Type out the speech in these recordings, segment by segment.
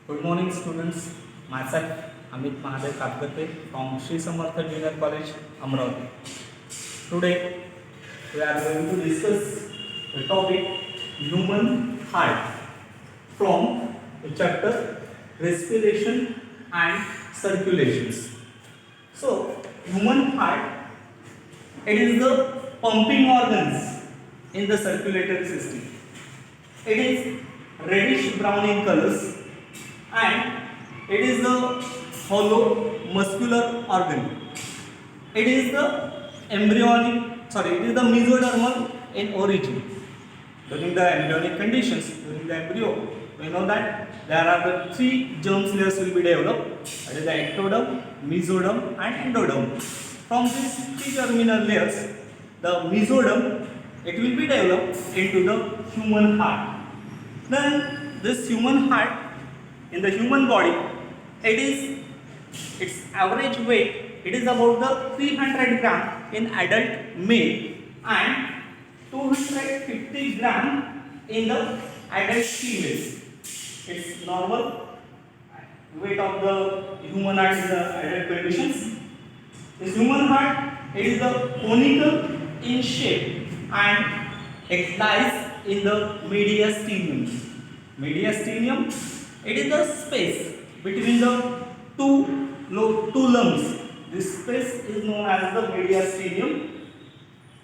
Good morning, students. Myself, Amit Mahadev Katkate from Sri Samartha Junior College, Amravati. Today, we are going to discuss the topic human heart from the chapter respiration and circulations. So, human heart, it is the pumping organs in the circulatory system. It is reddish brown in colors and it is the hollow muscular organ. It is the it is the mesodermal in origin. During the embryonic conditions, during the embryo, we know that there are the three germ layers will be developed. That is the ectoderm, mesoderm and endoderm. From these three terminal layers, the mesoderm, it will be developed into the human heart. Then this human heart in the human body, its average weight, it is about the 300 gram in adult male and 250 gram in the adult females. Its normal weight of the human heart in the adult conditions. This human heart, it is the conical in shape and it lies in the mediastinum. Mediastinum, it is the space between the two lungs. This space is known as the mediastinum.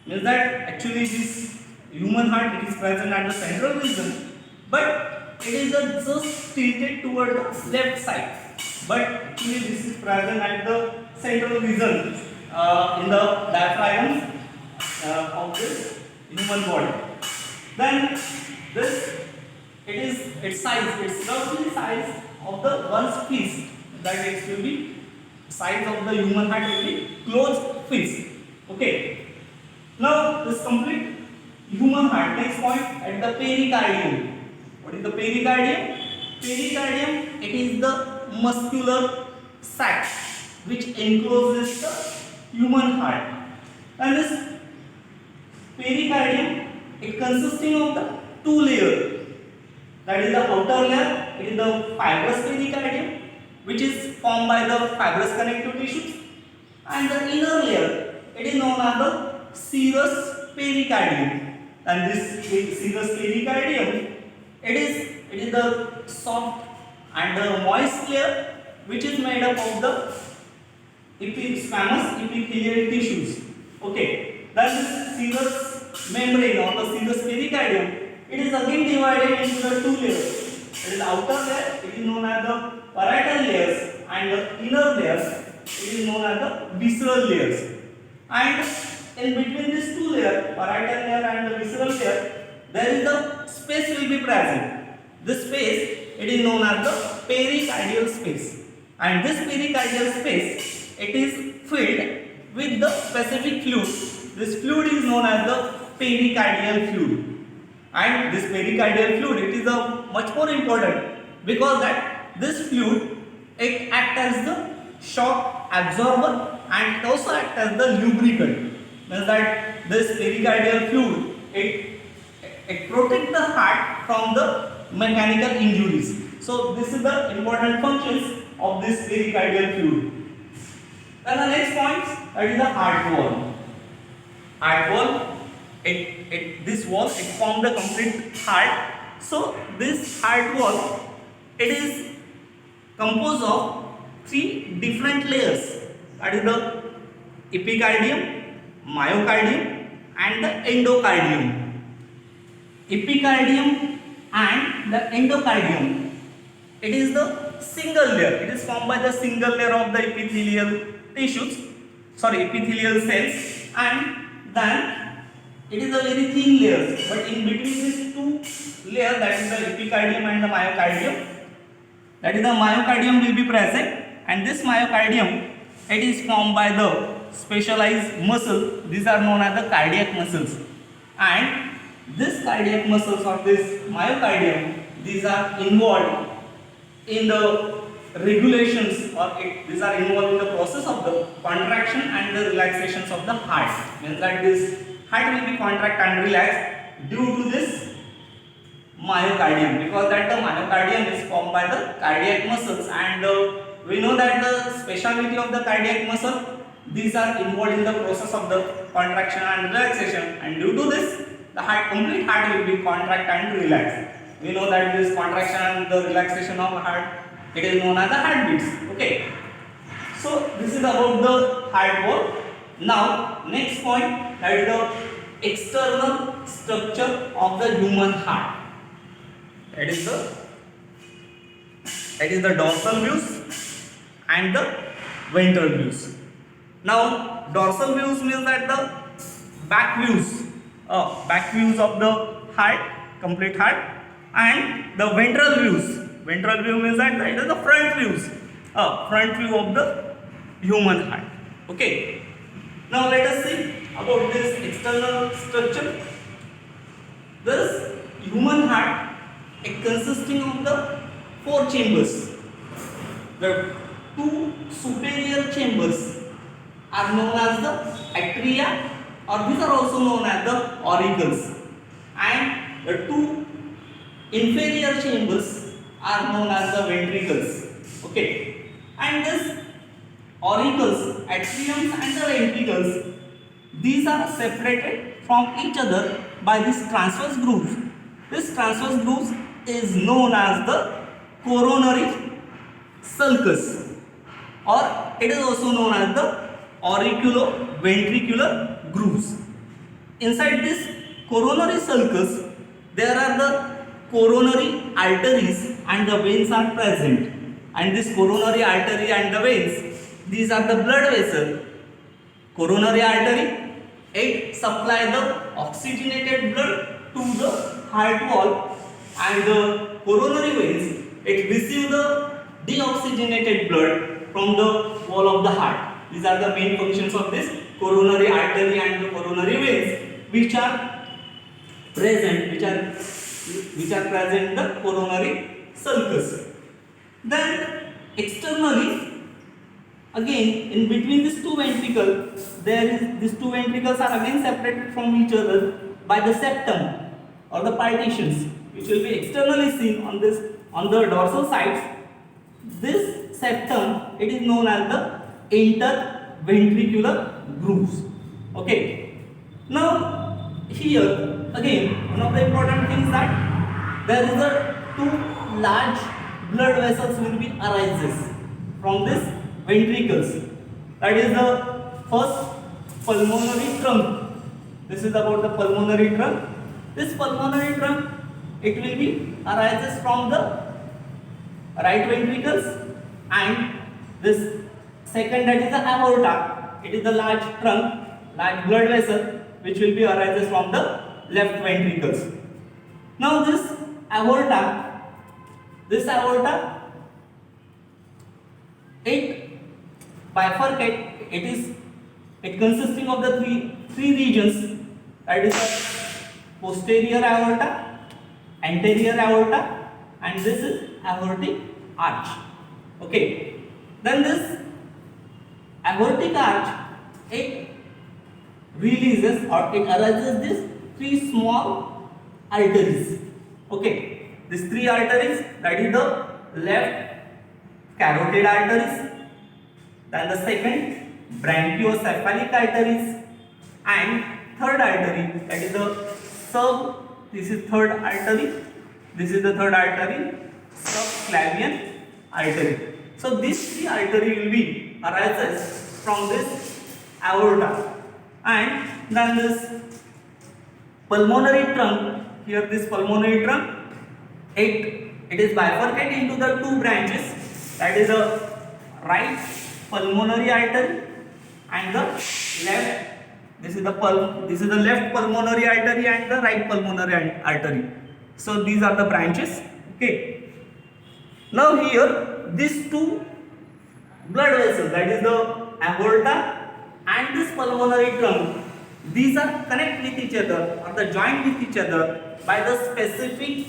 Means that actually this human heart, it is present at the central region, but it is just tilted toward the left side. But actually this is present at the central region in the diaphragm of this human body. Then this, it is its size, its roughly size of the one's fist. That it will be size of the human heart will be closed fist. Okay. Now this complete human heart. Next point at the pericardium. What is the pericardium? Pericardium, it is the muscular sac which encloses the human heart. And this pericardium, it consisting of the two layers. That is the outer layer, it is the fibrous pericardium which is formed by the fibrous connective tissues, and the inner layer, it is known as the serous pericardium. And this serous pericardium, it is the soft and the moist layer which is made up of the squamous epithelial tissues. Okay, then this serous membrane or the serous pericardium, it is again divided into the two layers. It is the outer layer, it is known as the parietal layers, and the inner layers, it is known as the visceral layers. And in between these two layers, parietal layer and the visceral layer, there is the space will be present. This space, it is known as the pericardial space. And this pericardial space, it is filled with the specific fluid. This fluid is known as the pericardial fluid. And this pericardial fluid, it is a much more important because that this fluid, it acts as the shock absorber and it also acts as the lubricant. Means that this pericardial fluid, it protects the heart from the mechanical injuries. So this is the important functions of this pericardial fluid. Then the next point, that is the heart wall. Heart wall, this wall, it forms the complete heart. So this heart wall, it is composed of three different layers. That is the epicardium, myocardium and the endocardium. Epicardium and the endocardium, it is the single layer. It is formed by the single layer of the epithelial cells, and then it is a very thin layer, but in between these two layers, that is the epicardium and the myocardium, that is the myocardium will be present, and this myocardium, it is formed by the specialized muscle. These are known as the cardiac muscles, and this cardiac muscles of this myocardium, these are involved in the regulations, or these are involved in the process of the contraction and the relaxations of the heart. Means that this heart will be contract and relaxed due to this myocardium, because that the myocardium is formed by the cardiac muscles, and we know that the speciality of the cardiac muscle, these are involved in the process of the contraction and relaxation, and due to this the complete heart will be contract and relax. We know that this contraction and the relaxation of heart, it is known as the heartbeats. Okay, so this is about the heart wall. Now next point, that is the external structure of the human heart. That is the dorsal views and the ventral views. Now dorsal views means that the back views of the heart, complete heart, and the ventral view means that it is the front view of the human heart. Okay, now let us see about this external structure. This human heart, it consisting of the 4 chambers. The 2 superior chambers are known as the atria, or these are also known as the auricles, and the 2 inferior chambers are known as the ventricles. Okay, and this auricles, atriums and the ventricles, these are separated from each other by this transverse grooves. This transverse grooves is known as the coronary sulcus, or it is also known as the auriculo-ventricular grooves. Inside this coronary sulcus, there are the coronary arteries and the veins are present. And this coronary artery and the veins, these are the blood vessels. Coronary artery, it supply the oxygenated blood to the heart wall, and the coronary veins, it receive the deoxygenated blood from the wall of the heart. These are the main functions of this coronary artery and the coronary veins, which are present in the coronary sulcus. Then externally, again in between these 2 ventricles, these 2 ventricles are again separated from each other by the septum or the partitions, which will be externally seen on the dorsal sides. This septum, it is known as the interventricular grooves. Okay, now here again one of the important things that there is a 2 large blood vessels will be arises from this ventricles. That is the first pulmonary trunk. This is about the pulmonary trunk. This pulmonary trunk, it will be arises from the right ventricles, and this second, that is the aorta. It is the large trunk, large blood vessel, which will be arises from the left ventricles. Now this aorta, it bifurcate. It consisting of the three regions. That is the posterior aorta, anterior aorta, and this is aortic arch. Okay. Then this aortic arch, it releases or it arises these 3 small arteries. Okay. These 3 arteries, that is the left carotid arteries, then the second brachiocephalic arteries, and third artery, that is the this is third artery, this is the third artery, subclavian artery. So these 3 arteries will be arises from this aorta, and then this pulmonary trunk, here this pulmonary trunk, it is bifurcated into the 2 branches, that is the right pulmonary artery and the left, this is the left pulmonary artery and the right pulmonary artery. So these are the branches. Okay. Now here these 2 blood vessels, that is the aorta and this pulmonary trunk, these are connect with each other or the join with each other by the specific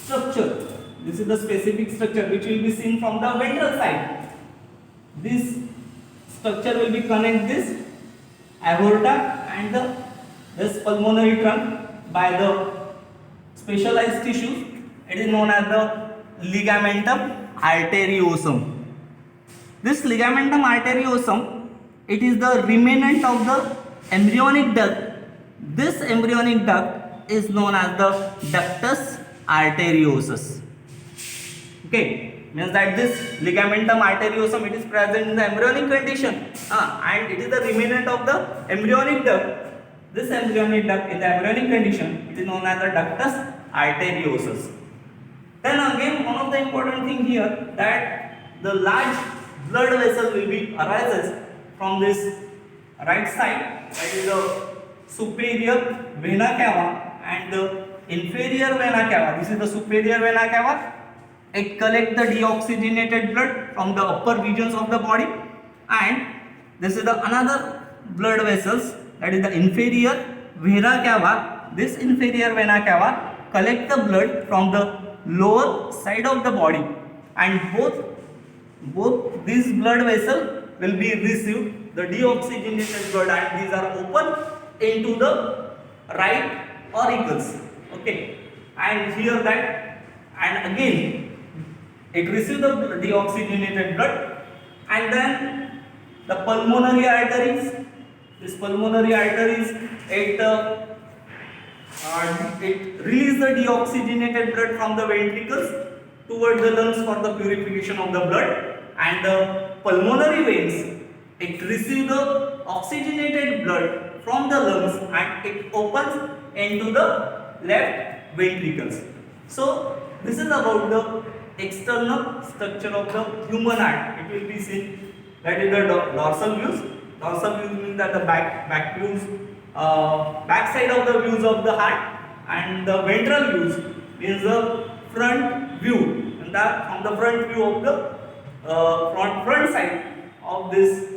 structure. This is the specific structure which will be seen from the ventral side. This structure will be connect this aorta and this pulmonary trunk by the specialized tissues. It is known as the ligamentum arteriosum. This ligamentum arteriosum, it is the remnant of the embryonic duct. This embryonic duct is known as the ductus arteriosus. Okay, means that this ligamentum arteriosum, it is present in the embryonic condition, and it is the remnant of the embryonic duct. This embryonic duct in the embryonic condition, it is known as the ductus arteriosus. Then again, one of the important thing here, that the large blood vessel will be arises from this right side, that is the superior vena cava and the inferior vena cava. This is the superior vena cava. It collects the deoxygenated blood from the upper regions of the body, and this is the another blood vessels, that is the inferior vena cava. This inferior vena cava collect the blood from the lower side of the body, and both these blood vessels will be received the deoxygenated blood, and these are open into the right auricles. Okay, and here that, and again it receives the deoxygenated blood, and then the pulmonary arteries. This pulmonary arteries, it release the deoxygenated blood from the ventricles towards the lungs for the purification of the blood, and the pulmonary veins, it receives the oxygenated blood from the lungs and it opens into the left ventricles. So this is about the external structure of the human heart. It will be seen, that is the dorsal views. Dorsal views means that the back views, back side of the views of the heart, and the ventral views means the front view, and that from the front view of the front side of this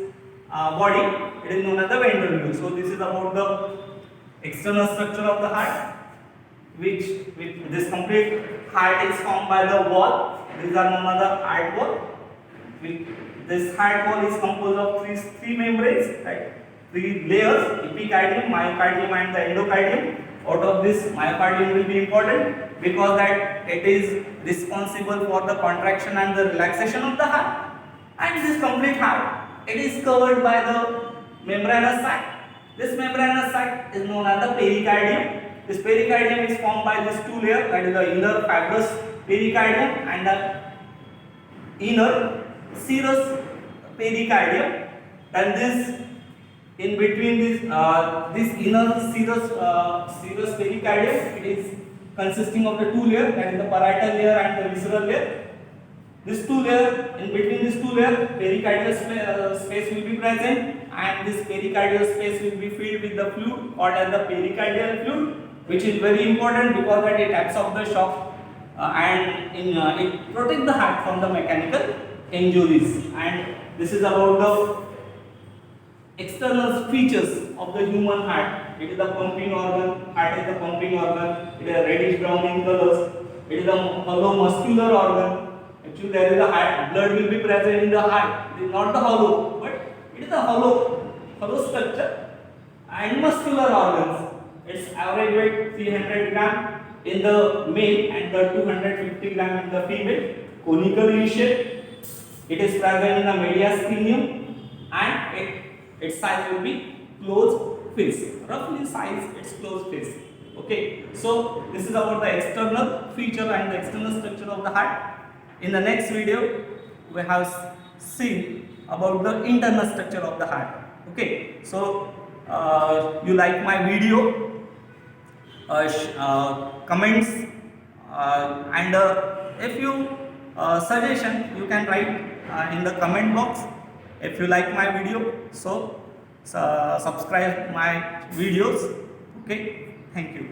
body, it is known as the ventral view. So this is about the external structure of the heart, which with this complete heart is formed by the wall. These are known as the heart wall. This heart wall is composed of three membranes, right? Three layers: epicardium, myocardium, and the endocardium. Out of this, myocardium will be important because that it is responsible for the contraction and the relaxation of the heart. And this complete heart, it is covered by the membranous sac. This membranous sac is known as the pericardium. This pericardium is formed by these two layers, that is the inner fibrous pericardium and the inner serous pericardium. Then this, in between this inner serous pericardium, it is consisting of the two layers, that is the parietal layer and the visceral layer. This two layer, in between these two layers, pericardial space will be present, and this pericardial space will be filled with the fluid called as the pericardial fluid, which is very important because that it absorbs the shock and it protects the heart from the mechanical injuries. And this is about the external features of the human heart. It is the pumping organ. Heart is the pumping organ. It is reddish brown in colors. It is the hollow muscular organ. Actually, there is a heart. Blood will be present in the heart. It is not the hollow, but it is the hollow structure. And muscular organs. Its average weight 300 gram in the male and the 250 gram in the female. Conical in shape. It is present in the mediastinum, and its size will be closed face. Roughly size its closed face. Okay. So this is about the external feature and the external structure of the heart. In the next video, we have seen about the internal structure of the heart. Okay. So you like my video? Comments and if you suggestion, you can write in the comment box. If you like my video, so subscribe my videos. Okay, thank you.